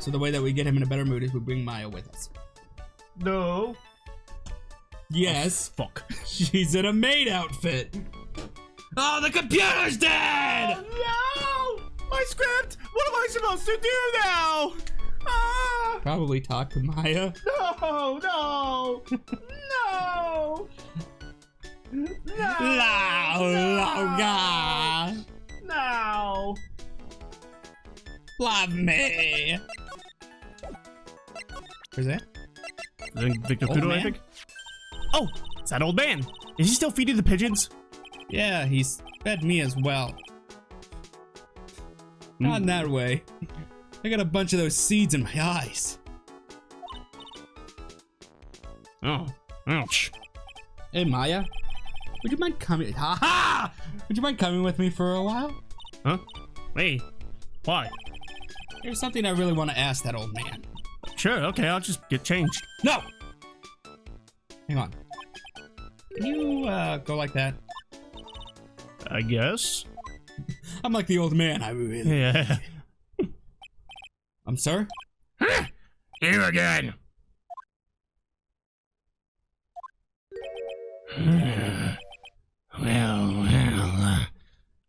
So the way that we get him in a better mood is we bring Maya with us. No. Yes. Oh, fuck. She's in a maid outfit. Oh, the computer's dead! Oh, no! My script! What am I supposed to do now? Ah! Probably talk to Maya. No! No! No! God. No! Love me. Where's that? Victor Old Kudo, I man? think. Oh, it's that old man. Is he still feeding the pigeons? Yeah, he's fed me as well. Not in that way. I got a bunch of those seeds in my eyes. Oh, ouch. Hey, Maya. Would you mind coming? Ha ha! Would you mind coming with me for a while? Huh? Hey, why? There's something I really want to ask that old man. Sure, okay, I'll just get changed. No! Hang on. Can you, go like that? I guess. I'm like the old man, I really... Yeah. Sir? You again. Well,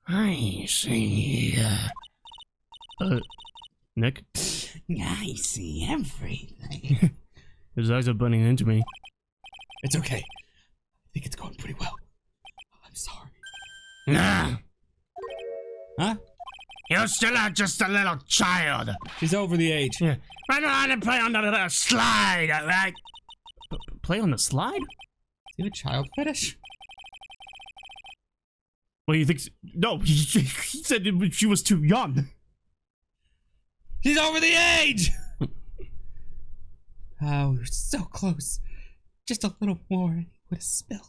I see. Nick? I see everything. His eyes are burning into me. It's okay. I think it's going pretty well. I'm sorry. Nah. Huh? You're still just a little child. She's over the age. Yeah. Run around and play on the slide, alright? Play on the slide? Do you have a child fetish? Well, you think... No, he said she was too young. She's over the age! Oh, we were so close. Just a little more and he would have spilled.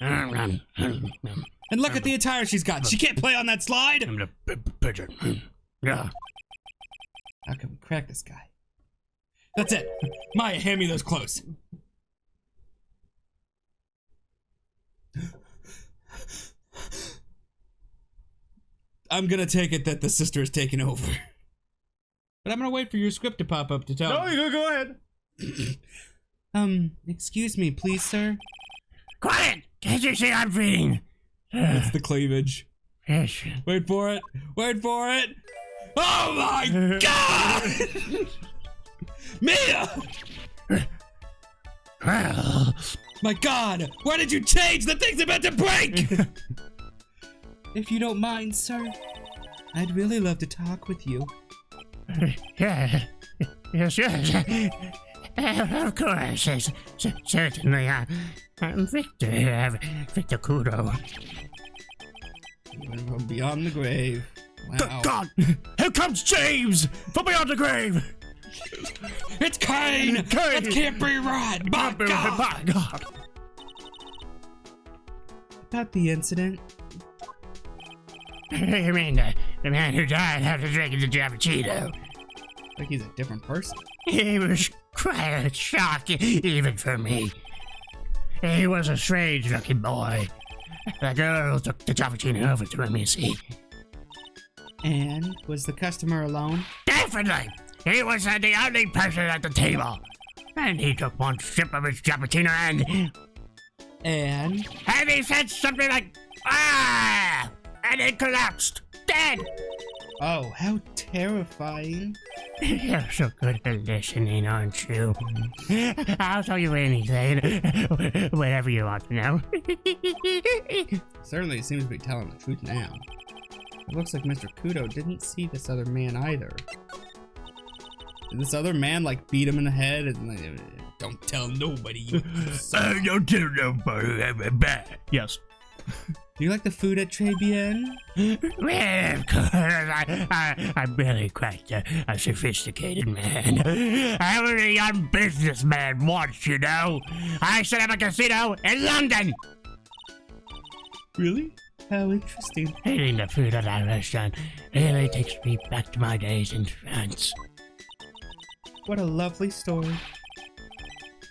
And look at the attire she's got. She can't play on that slide! I'm the pigeon. Yeah. How can we crack this guy? That's it. Maya, hand me those clothes. I'm gonna take it that the sister is taking over. But I'm gonna wait for your script to pop up to tell me. No, you go ahead. Excuse me, please, sir? Quiet! Can't you see I'm feeding? It's the cleavage. Yes. Wait for it. Wait for it. Oh my god! Mia! Well... My god! Why did you change? The thing's about to break! If you don't mind, sir, I'd really love to talk with you. Yeah. Yes. Of course. Certainly. I'm Victor. Victor Kudo. You went from beyond the grave. Wow. God! Here comes James! From beyond the grave! It's Kane! That can't be right! My god! My God! About the incident. You mean the man who died after drinking the Cappuccino? Like he's a different person. He was quite a shock, even for me. He was a strange-looking boy. The girl took the Cappuccino over to him, you see. And was the customer alone? Definitely! He was the only person at the table. And he took one sip of his Cappuccino And he said something like, "Ah!" And it collapsed. Dead! oh, how terrifying. You're so good at listening, aren't you? I'll tell you anything. Whatever you want to know. Certainly seems to be telling the truth now. It looks like Mr. Kudo didn't see this other man either. Did this other man like beat him in the head and like, don't tell nobody. Don't tell nobody. I'm bad. Yes. Do you like the food at Tribulations? Well, of course, I'm really quite a sophisticated man. I was a young businessman once, you know. I set up a casino in London. Really? How interesting. Eating the food at our restaurant really takes me back to my days in France. What a lovely story.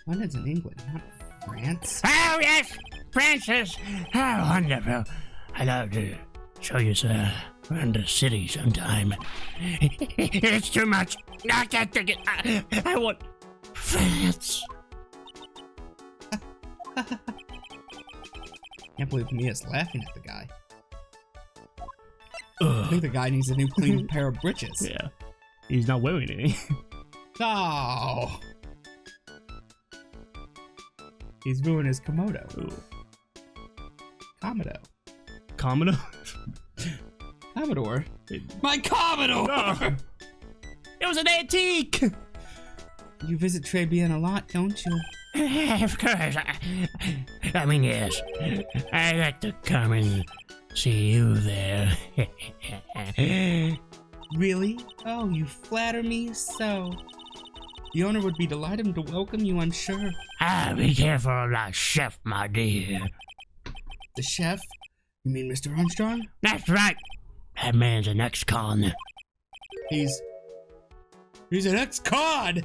London's in England, not France. Oh, yes! Francis! How wonderful. I'd love to show you, sir. run the city sometime. It's too much. I can't take it. I want fats. Can't believe Mia's laughing at the guy. Ugh. I think the guy needs a new clean pair of breeches. Yeah. He's not wearing any. Oh. He's ruined his Komodo. Ooh. Komodo. Commodore? Commodore? My Commodore! No. It was an antique! You visit Tribune a lot, don't you? Of course. I mean, yes. I like to come and see you there. Really? Oh, you flatter me so. The owner would be delighted to welcome you, I'm sure. Ah, be careful of that chef, my dear. The chef? You mean Mr. Armstrong? That's right. That man's an ex-con. He's an ex-con!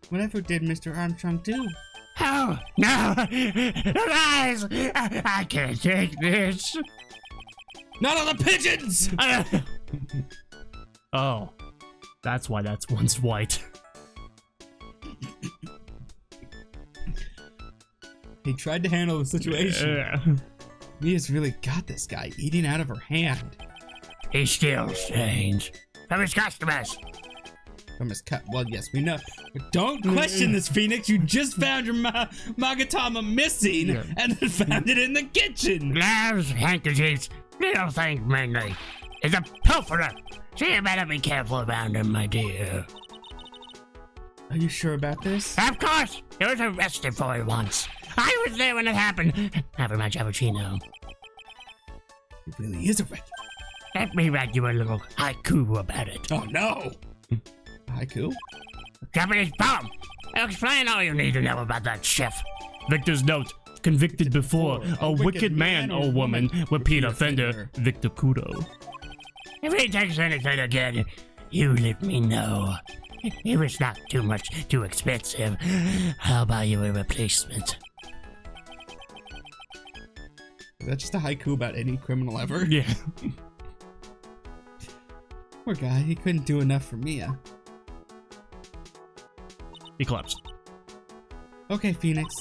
Whatever did Mr. Armstrong do? Oh, no! Lies! I can't take this. Not on the pigeons! Oh. That's why that's one's white. He tried to handle the situation. Yeah. Mia's really got this guy eating out of her hand. He steals things from his customers. From his cut. Well, yes, we know. But don't question this, Phoenix. You just found your Magatama missing and then found it in the kitchen. Gloves, handkerchiefs, little things mainly. He's a pilferer. So you better be careful about him, my dear. Are you sure about this? Of course. He was arrested for it once. I was there when it happened. Have my cappuccino. It really is a regular. Let me write you a little haiku about it. Oh, no. Haiku? Japanese poem. I'll explain all you need to know about that chef. Victor's note. Convicted before. A wicked man or woman. Repeat offender. Victor Kudo. If he takes anything again, you let me know. If it's not too expensive, I'll buy you a replacement. Is that just a haiku about any criminal ever? Yeah. Poor guy, he couldn't do enough for Mia. He collapsed. Okay, Phoenix.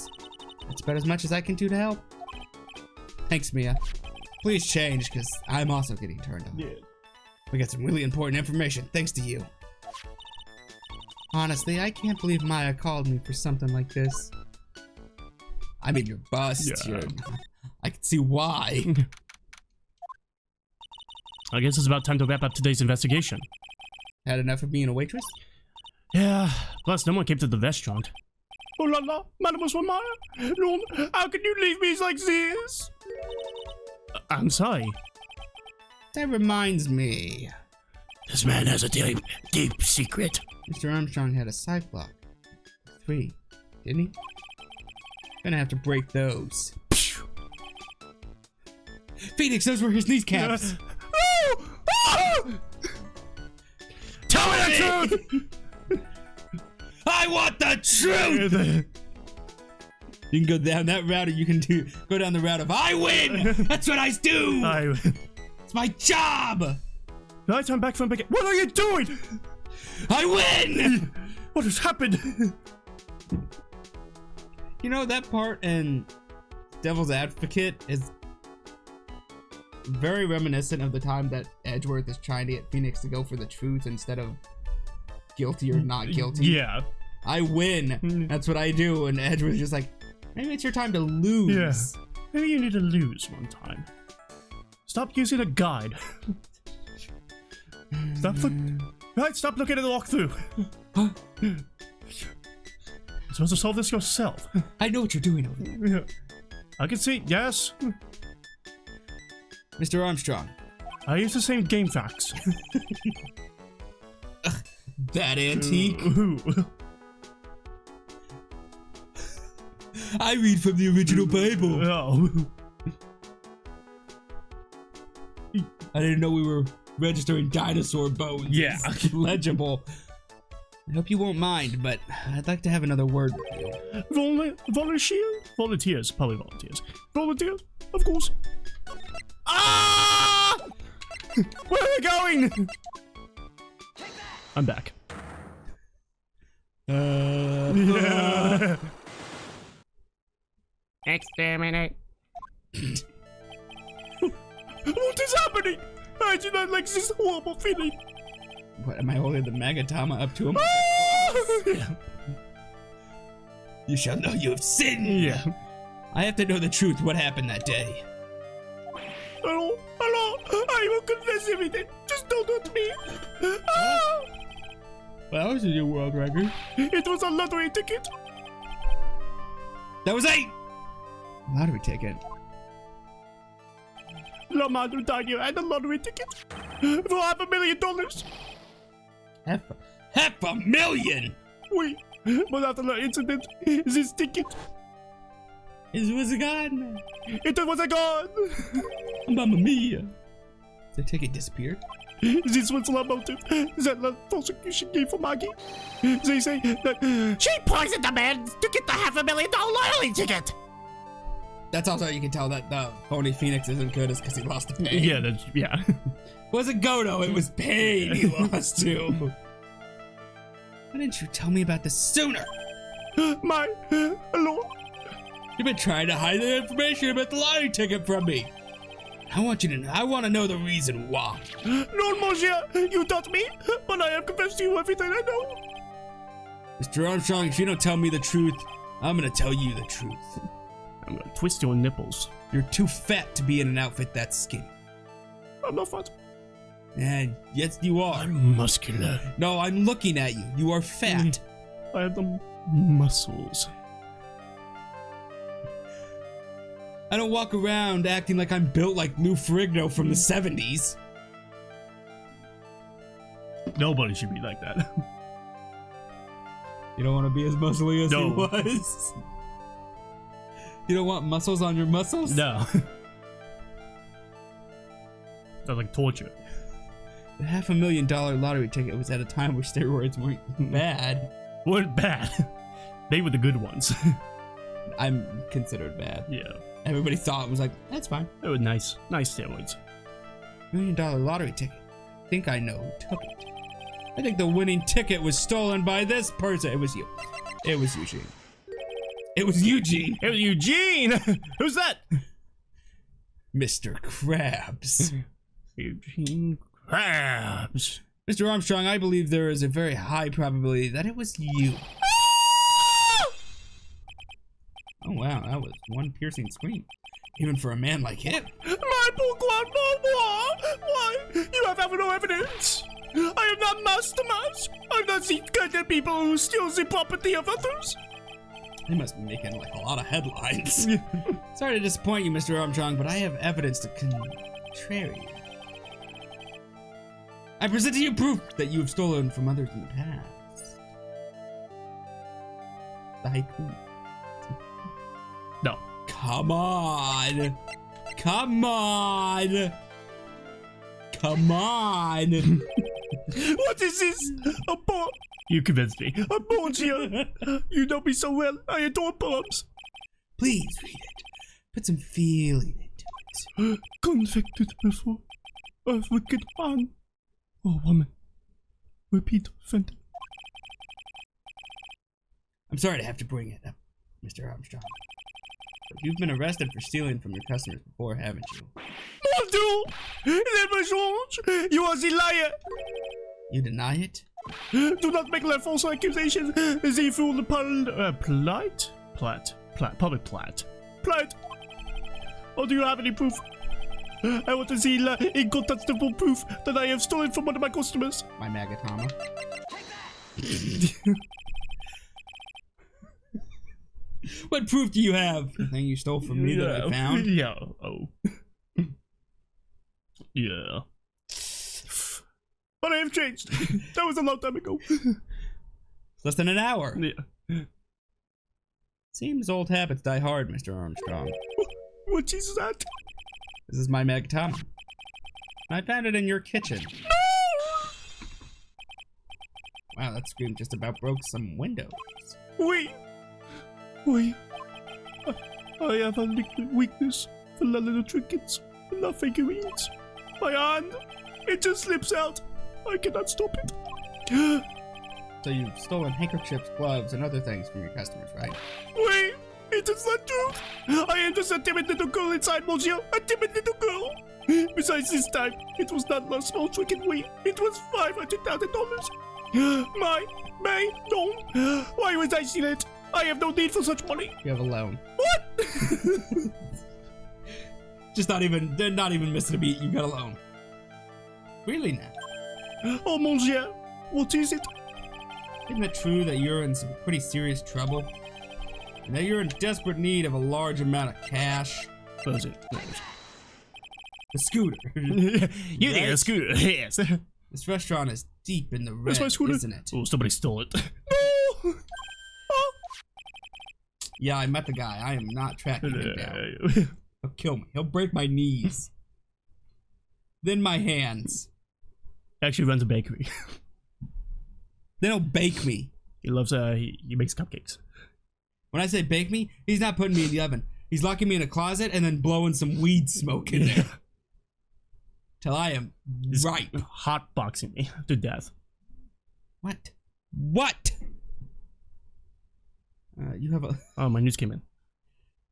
That's about as much as I can do to help. Thanks, Mia. Please change, because I'm also getting turned on. Yeah. We got some really important information, thanks to you. Honestly, I can't believe Maya called me for something like this. I mean, you're bust. Yeah. I can see why. I guess it's about time to wrap up today's investigation. Had enough of being a waitress? Yeah, plus no one came to the restaurant. Oh la la, Mademoiselle Maya. No, how can you leave me like this? I'm sorry. That reminds me. This man has a deep secret. Mr. Armstrong had a Cyclops. 3, didn't he? Gonna have to break those. Phoenix, those were his kneecaps. Tell me the truth! I want the truth! You can go down that route, or you can go down the route of I win! That's what I do! It's my job! Night I'm back from big. What are you doing? I win! What has happened? You know, that part in Devil's Advocate is very reminiscent of the time that Edgeworth is trying to get Phoenix to go for the truth instead of guilty or not guilty. Yeah. I win. That's what I do. And Edgeworth's just like, maybe it's your time to lose. Yeah. Maybe you need to lose one time. Stop using a guide. Stop looking at the walkthrough. You're supposed to solve this yourself. I know what you're doing over there. Yeah. I can see, yes. Mr. Armstrong. I use the same game facts. That antique? I read from the original Bible. Oh. I didn't know we were registering dinosaur bones. Yeah. It's legible. I hope you won't mind, but I'd like to have another word with you. Volunteers? Probably volunteers. Volunteers, of course. Ah! Where are we going? I'm back. Yeah. Exterminate. What is happening? I do not like this horrible feeling. What, am I holding the Magatama up to him? Yeah. You shall know you have sinned. Yeah. I have to know the truth. What happened that day? Hello? I will confess everything. Just don't hurt me. Ah! Well, that was a new world record. It was a lottery ticket. That was a lottery ticket. Lamar will die here and a lottery ticket for $500,000. $500,000. Oui, but after the incident, this ticket, It was a god. it was a god. Mamma mia. The ticket disappeared. This was the motive that the prosecution gave for Maggie. They say that she poisoned the man to get the $500,000 loyalty ticket. That's also how you can tell that the phony Phoenix isn't good, is because he lost to pain. Yeah. It wasn't Godo, it was pain he lost to. Why didn't you tell me about this sooner? Hello? You've been trying to hide the information about the lottery ticket from me. I want to know the reason why. No, monsieur, you taught me, but I have confessed to you everything I know. Mr. Armstrong, if you don't tell me the truth, I'm gonna tell you the truth. I'm gonna twist your nipples. You're too fat to be in an outfit that skinny. I'm not fat. And yes, you are. I'm muscular. No, I'm looking at you. You are fat. I have the muscles. I don't walk around acting like I'm built like Lou Ferrigno from the 70s. Nobody should be like that. You don't want to be as muscly as No. he was? You don't want muscles on your muscles? No. That's like torture. The $500,000 lottery ticket was at a time where steroids weren't bad. Weren't bad. They were the good ones. I'm considered bad. Yeah. Everybody thought it was like, that's fine. They were nice. Nice steroids. $1 million lottery ticket. I think I know who took it. I think the winning ticket was stolen by this person. It was you. It was Eugene. It was Eugene. It was Eugene! Who's that? Mr. Krabs. Eugene Krabs. Mr. Armstrong, I believe there is a very high probability that it was you. Oh wow, that was one piercing scream. Even for a man like him. My poor grandmama! Why? You have no evidence! I am not Master Mask! I'm not the kind of people who steal the property of others! He must be making like a lot of headlines. Sorry to disappoint you, Mr. Armstrong, but I have evidence to contrary. I present to you proof that you have stolen from others in the past. The haiku. No. Come on! Come on! Come on! What is this? A poem? You convinced me. A poem here. You know me so well. I adore poems. Please read it. Put some feeling into it. Convicted before a wicked man or woman. Repeat offender. I'm sorry to have to bring it up, Mr. Armstrong. But you've been arrested for stealing from your customers before, haven't you? Mon Dieu! Le mensonge! You are the liar! You deny it? Do not make false accusations. They fool the polite? Public plat. Or do you have any proof? I want to see incontestable proof that I have stolen from one of my customers. My Magatama. What proof do you have? The thing you stole from me that I found? Yeah. Oh. Yeah. But I have changed. That was a long time ago. Less than an hour. Yeah. Seems old habits die hard, Mr. Armstrong. What is that? This is my Magatama. I found it in your kitchen. Wow, that scream just about broke some windows. Oui. I have a weakness for little trinkets. enough figurines. My hand, it just slips out. I cannot stop it. So you've stolen handkerchiefs, gloves, and other things from your customers, right? Wait, it is not true. I am just a timid little girl inside, monsieur. A timid little girl. Besides this time, it was not a small trick and we. It was $500,000. No. Why was I steal it? I have no need for such money. You have a loan. What? They're not even missing a beat. You got a loan. Really now? Oh, monsieur, what is it? Isn't it true that you're in some pretty serious trouble? And that you're in desperate need of a large amount of cash? What is it? The scooter. You think a scooter? Yes. This restaurant is deep in the red, That's my scooter. isn't it? Oh, somebody stole it. No! Oh. Yeah, I met the guy. I am not tracking him down. He'll kill me. He'll break my knees. Then my hands. Actually runs a bakery. Then he'll bake me. He loves, he makes cupcakes. When I say bake me, he's not putting me in the oven. He's locking me in a closet and then blowing some weed smoke in there. Till I am ripe. Hotboxing me to death. What? You have a... Oh, my news came in.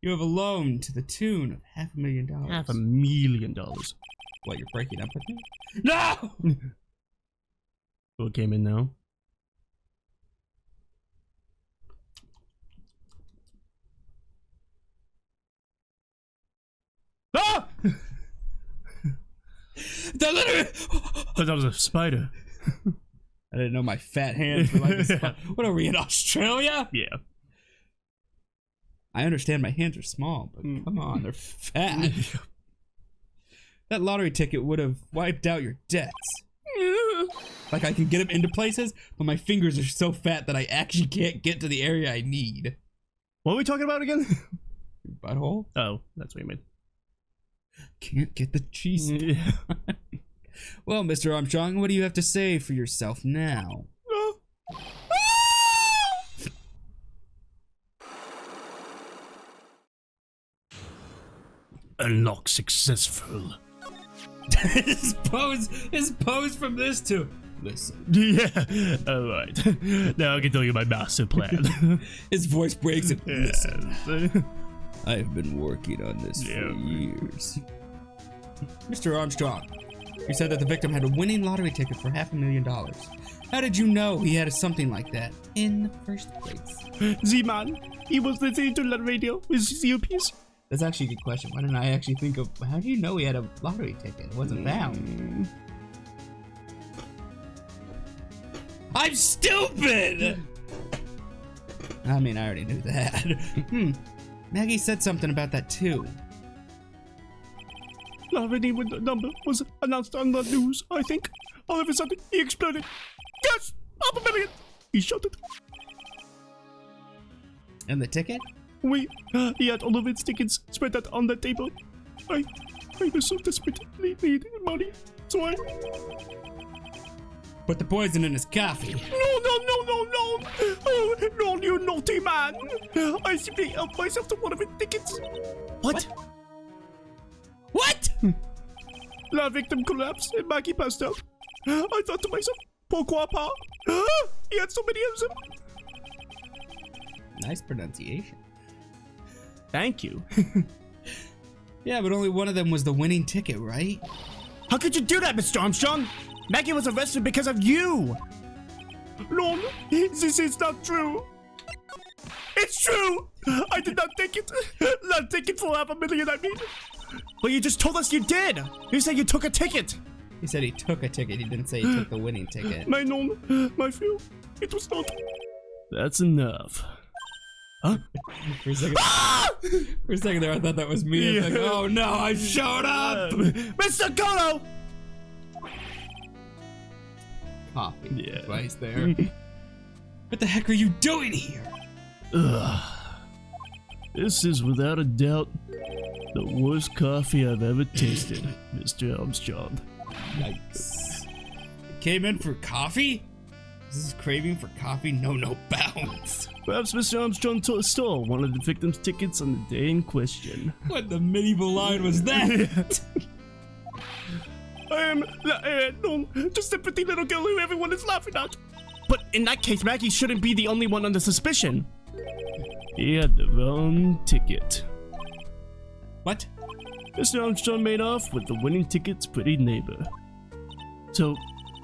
You have a loan to the tune of $500,000. $500,000. What, you're breaking up with me? No! What came in now? Ah! The literally... Thought that was a spider. I didn't know my fat hands were like a spider. What are we, in Australia? Yeah. I understand my hands are small, but come on, they're fat. That lottery ticket would have wiped out your debts. Like I can get them into places, but my fingers are so fat that I actually can't get to the area I need. What are we talking about again? Your butthole? Oh, that's what you mean. Can't get the cheese. Yeah. Well, Mr. Armstrong, what do you have to say for yourself now? Unlock successful. his pose from this to listen. Yeah. Alright. Now I can tell you my master plan. His voice breaks and listen. Yes. I've been working on this for years. Mr. Armstrong, you said that the victim had a winning lottery ticket for $500,000. How did you know he had something like that in the first place? The man, he was listening to the radio with his earpiece. That's actually a good question. Why didn't I actually think of, how do you know he had a lottery ticket? It wasn't found. I'm stupid! I mean, I already knew that. Maggie said something about that too. Lottery number was announced on the news, I think. All of a sudden, he exploded. Yes! $500,000! He shot it. And the ticket? He had all of its tickets spread out on the table. I was so desperately needed money, so I... Put the poison in his coffee. No! Oh, no, you naughty man! I simply helped myself to one of its tickets. What? The victim collapsed and Maggie passed out. I thought to myself, pourquoi pas? He had so many of them. Nice pronunciation. Thank you. Yeah, but only one of them was the winning ticket, right? How could you do that, Mr. Armstrong? Maggie was arrested because of you. No, this is not true. It's true. I did not take it. Not take it for $500,000, I mean. But you just told us you did. You said you took a ticket. He said he took a ticket. He didn't say he took the winning ticket. My fear. It was not. That's enough. Huh? For a second there, I thought that was me. Yeah. Like, oh no, I showed up! Mr. Goto! Coffee. Yeah. Twice there. What the heck are you doing here? This is without a doubt the worst coffee I've ever tasted, Mr. Armstrong. Yikes. It came in for coffee? Is this craving for coffee no bounds? Perhaps Mr. Armstrong stole one of the victim's tickets on the day in question. What the medieval line was that? No, just a pretty little girl who everyone is laughing at. But in that case, Maggie shouldn't be the only one under suspicion. He had the wrong ticket. What? Mr. Armstrong made off with the winning ticket's pretty neighbor. So,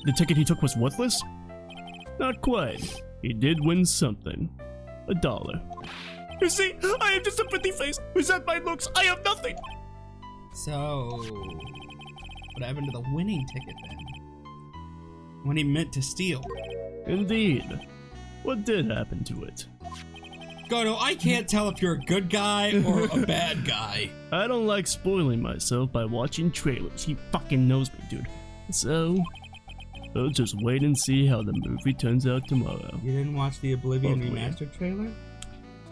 the ticket he took was worthless? Not quite. He did win something. $1. You see, I am just a pretty face. Resent my looks. I have nothing. So, what happened to the winning ticket then? When he meant to steal? Indeed. What did happen to it? Goto, I can't tell if you're a good guy or a bad guy. I don't like spoiling myself by watching trailers. He fucking knows me, dude. So, I'll just wait and see how the movie turns out tomorrow. You didn't watch the Oblivion Hopefully. remastered trailer?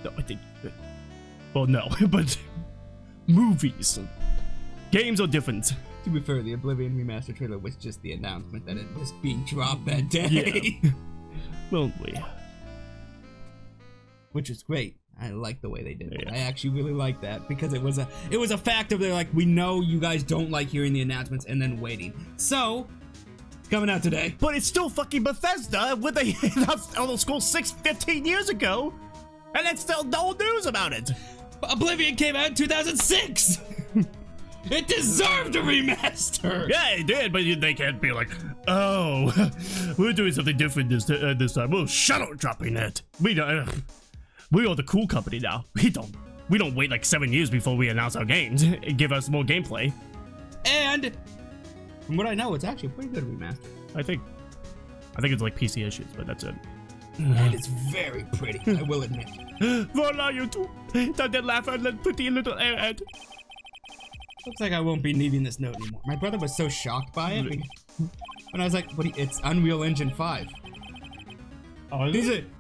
No, I did. Well, no, but movies. Games are different. To be fair, the Oblivion remastered trailer was just the announcement that it was being dropped that day. Yeah. Won't we? Which is great. I like the way they did it. Yeah. I actually really like that because it was a fact of they're like, we know you guys don't like hearing the announcements and then waiting. So, coming out today. But it's still fucking Bethesda when they announced Elder Scrolls 6 15 years ago, and it's still no news about it. Oblivion came out in 2006. It deserved a remaster. Yeah, it did, but they can't be like, oh, we're doing something different this time. We're shadow dropping it. We don't. We are the cool company now. We don't wait like 7 years before we announce our games and give us more gameplay. And from what I know, it's actually a pretty good remaster. I think it's like PC issues, but that's it. And it's very pretty, I will admit. Voila, you two. Don't laugh at that pretty little airhead. Looks like I won't be needing this note anymore. My brother was so shocked by it when I was like, it's Unreal Engine 5. Oh,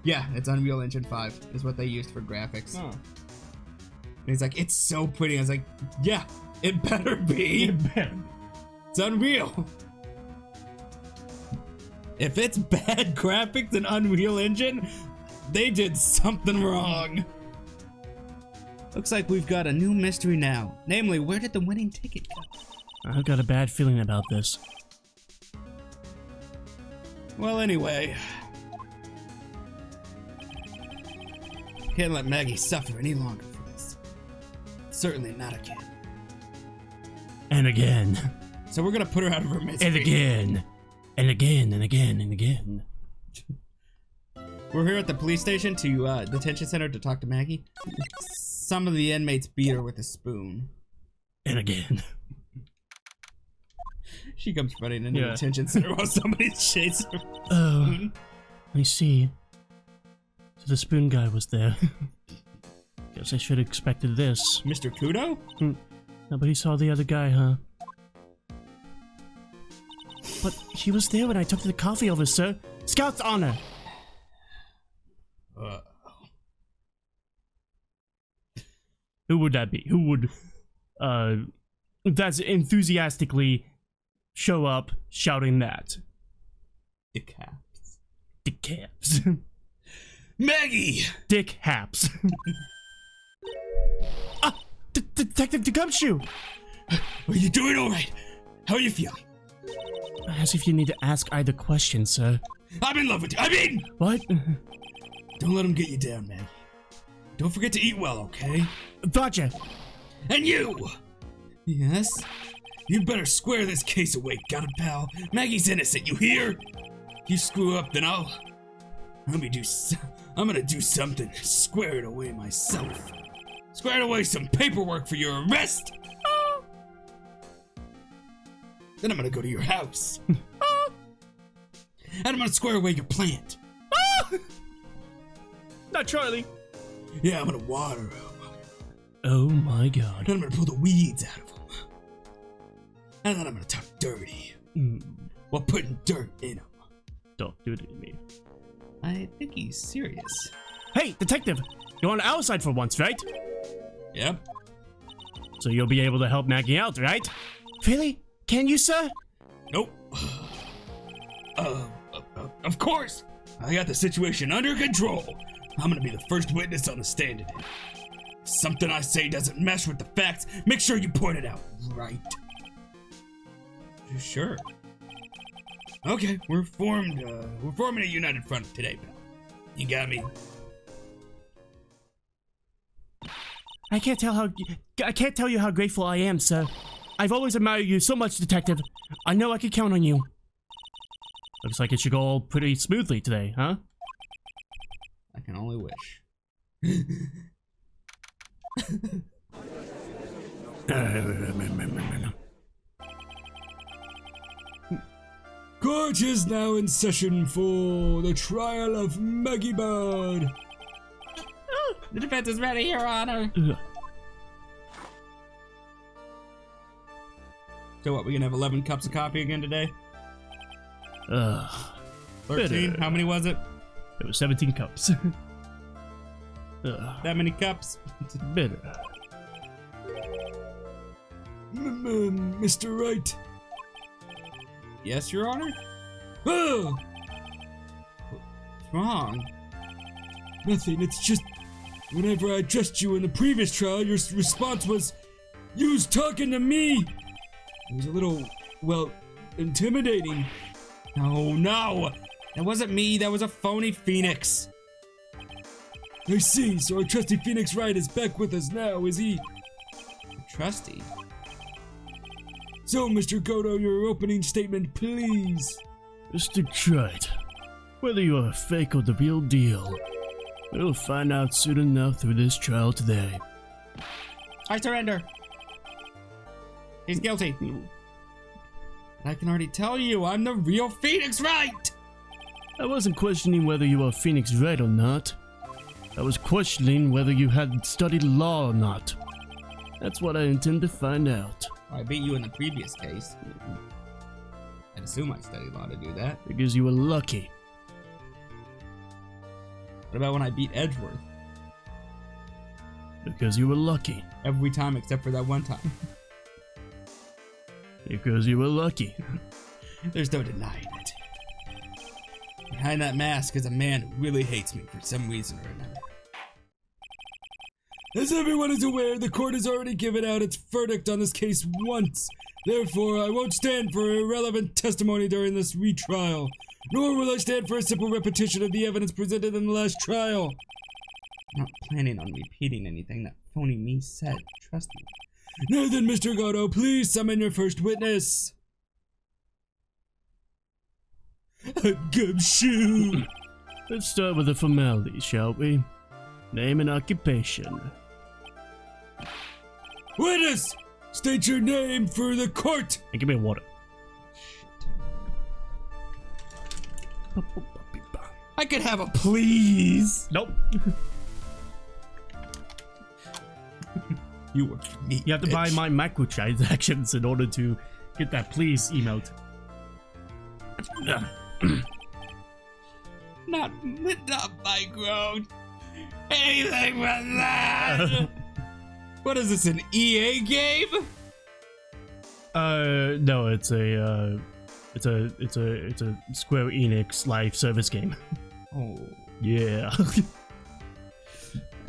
yeah, it's Unreal Engine 5 is what they used for graphics. Oh. And he's like, it's so pretty. I was like, yeah, it better be. It's Unreal. If it's bad graphics in Unreal Engine, they did something wrong. Looks like we've got a new mystery now. Namely, where did the winning ticket go? I've got a bad feeling about this. Well, anyway. Can't let Maggie suffer any longer for this. Certainly not again. And again. So we're gonna put her out of her misery. And again. And again, and again, and again. We're here at the police station detention center to talk to Maggie. Some of the inmates beat her with a spoon. And again. She comes running into the Yeah. detention center while somebody's chasing her. Oh, I see. So the spoon guy was there. Guess I should have expected this. Mr. Kudo? No, but he saw the other guy, huh? But he was there when I took the coffee over, sir. Scout's honor. Who would that be? Who would, that's enthusiastically show up shouting that? Dick Haps. Dick Haps. Maggie! Dick Haps. Ah! Detective Gumshoe! Are you doing alright? How are you feeling? As if you need to ask either question, sir. I'm in love with you. I mean! What? Don't let him get you down, Maggie. Don't forget to eat well, okay? Roger. And you! Yes? You better square this case away, got it, pal? Maggie's innocent, you hear? You screw up, then I'm gonna do something. Square it away myself. Square away some paperwork for your arrest! Then I'm gonna go to your house. And I'm gonna square away your plant. Not Charlie. Yeah, I'm gonna water them. Oh my god. And I'm gonna pull the weeds out of them. And then I'm gonna talk dirty. While putting dirt in them. Don't do it to me. I think he's serious. Hey, detective! You're on our side for once, right? Yep. So you'll be able to help Maggie out, right? Really? Can you, sir? Nope. Of course. I got the situation under control. I'm gonna be the first witness on the stand today. If something I say doesn't mesh with the facts, make sure you point it out, right? Sure. Okay, we're forming a united front today, pal. You got me. I can't tell you how grateful I am, sir. I've always admired you so much, Detective. I know I can count on you. Looks like it should go all pretty smoothly today, huh? I can only wish. Court is now in session for the trial of Maggie Bird. The defense is ready, Your Honor. So what, we gonna have 11 cups of coffee again today? 13? Bitter. How many was it? It was 17 cups. That many cups? It's bitter. Mr. Wright. Yes, Your Honor? Oh! What's wrong? Nothing, it's just... Whenever I addressed you in the previous trial, your response was... You was talking to me! It was a little, well, intimidating. No! That wasn't me, that was a phony Phoenix. I see, so our trusty Phoenix Wright is back with us now, is he? Trusty? So, Mr. Godo, your opening statement, please. Mr. Trite, whether you are fake or the real deal, we'll find out soon enough through this trial today. I surrender. He's guilty. I can already tell you, I'm the real Phoenix Wright! I wasn't questioning whether you are Phoenix Wright or not. I was questioning whether you had studied law or not. That's what I intend to find out. I beat you in the previous case. I'd assume I studied law to do that. Because you were lucky. What about when I beat Edgeworth? Because you were lucky. Every time except for that one time. Because you were lucky. There's no denying it. Behind that mask is a man who really hates me for some reason or another. As everyone is aware, the court has already given out its verdict on this case once. Therefore, I won't stand for irrelevant testimony during this retrial, nor will I stand for a simple repetition of the evidence presented in the last trial. I'm not planning on repeating anything that phony me said, trust me. Now then, Mr. Godo, please summon your first witness. Gumshoe! Let's start with the formalities, shall we? Name and occupation. Witness! State your name for the court! And give me a water. I could have a please! Nope. You were me. You have to buy my microtransactions in order to get that please emote. Not micro. Anything but that! What is this, an EA game? No, it's a Square Enix live service game. Oh. Yeah.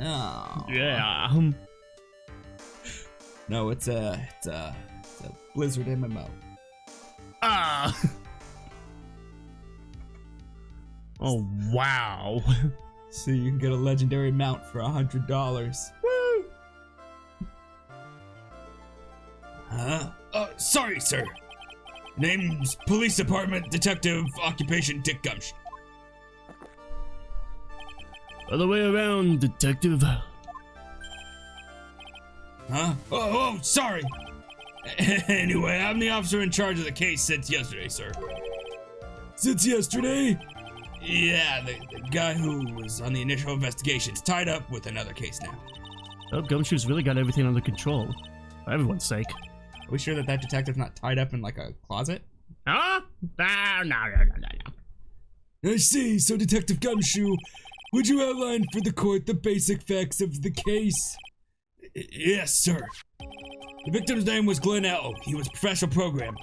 Oh. Yeah. No, it's a Blizzard MMO. Ah. Oh wow. So you can get a legendary mount for $100. Woo! Huh? Sorry, sir. Name's Police Department Detective Occupation Dick Gumshoe. Other way around, detective. Huh? Oh, sorry. Anyway, I'm the officer in charge of the case since yesterday, sir. Since yesterday? Yeah, the guy who was on the initial investigation's tied up with another case now. Oh, Gumshoe's really got everything under control. For everyone's sake. Are we sure that detective's not tied up in like a closet? Huh? No. I see, so Detective Gumshoe, would you outline for the court the basic facts of the case? Yes, sir. The victim's name was Glenn L. He was a professional programmer.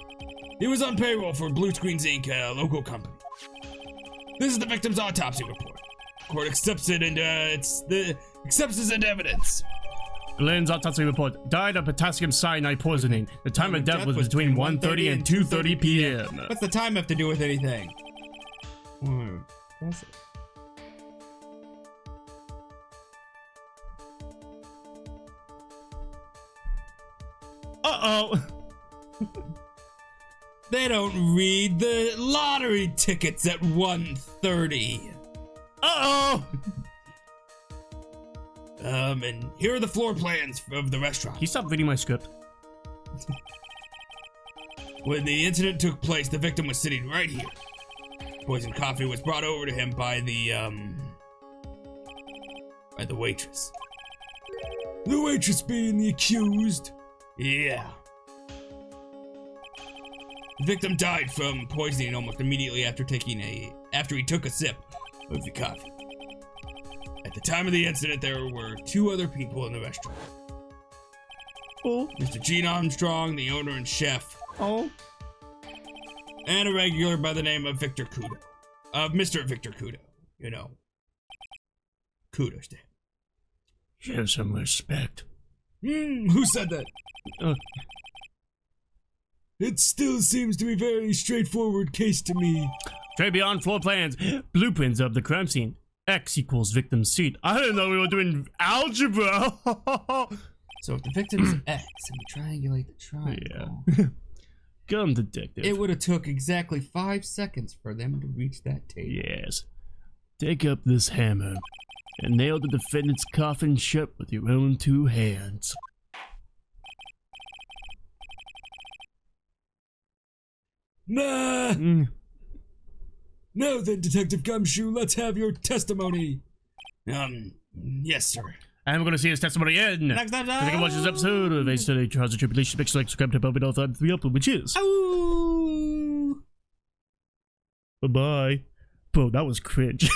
He was on payroll for Blue Screens Inc., a local company. This is the victim's autopsy report. The court accepts it and accepts this into evidence. Glenn's autopsy report. Died of potassium cyanide poisoning. The time of death was between 1:30 and 2:30 p.m. What's the time have to do with anything? That's it. Uh-oh. They don't read the lottery tickets at 1:30. Uh-oh. And here are the floor plans of the restaurant. Can you stop reading my script? When the incident took place, the victim was sitting right here. Poisoned coffee was brought over to him by the waitress. The waitress being the accused? Yeah. The victim died from poisoning almost immediately after he took a sip of the coffee. At the time of the incident, there were 2 other people in the restaurant. Oh. Mr. Gene Armstrong, the owner and chef. Oh. And a regular by the name of Victor Kudo. Mr. Victor Kudo. You know. Kudos to him. Show some respect. Who said that? It still seems to be a very straightforward case to me. Tray beyond floor plans. Blueprints of the crime scene. X equals victim's seat. I didn't know we were doing algebra. So if the victim's X and we triangulate the triangle... Yeah. Gun detective. It would have took exactly 5 seconds for them to reach that table. Yes. Take up this hammer and nail the defendant's coffin shut with your own 2 hands. Nah! Now then, Detective Gumshoe, let's have your testimony. Yes, sir. And we're going to see his testimony in. Next time. If you can watch this episode of A Study Trials and Tribulations, make sure to subscribe to Bell Bell Thought 3 upload, which is. Ow! Bye-bye. Bro, that was cringe.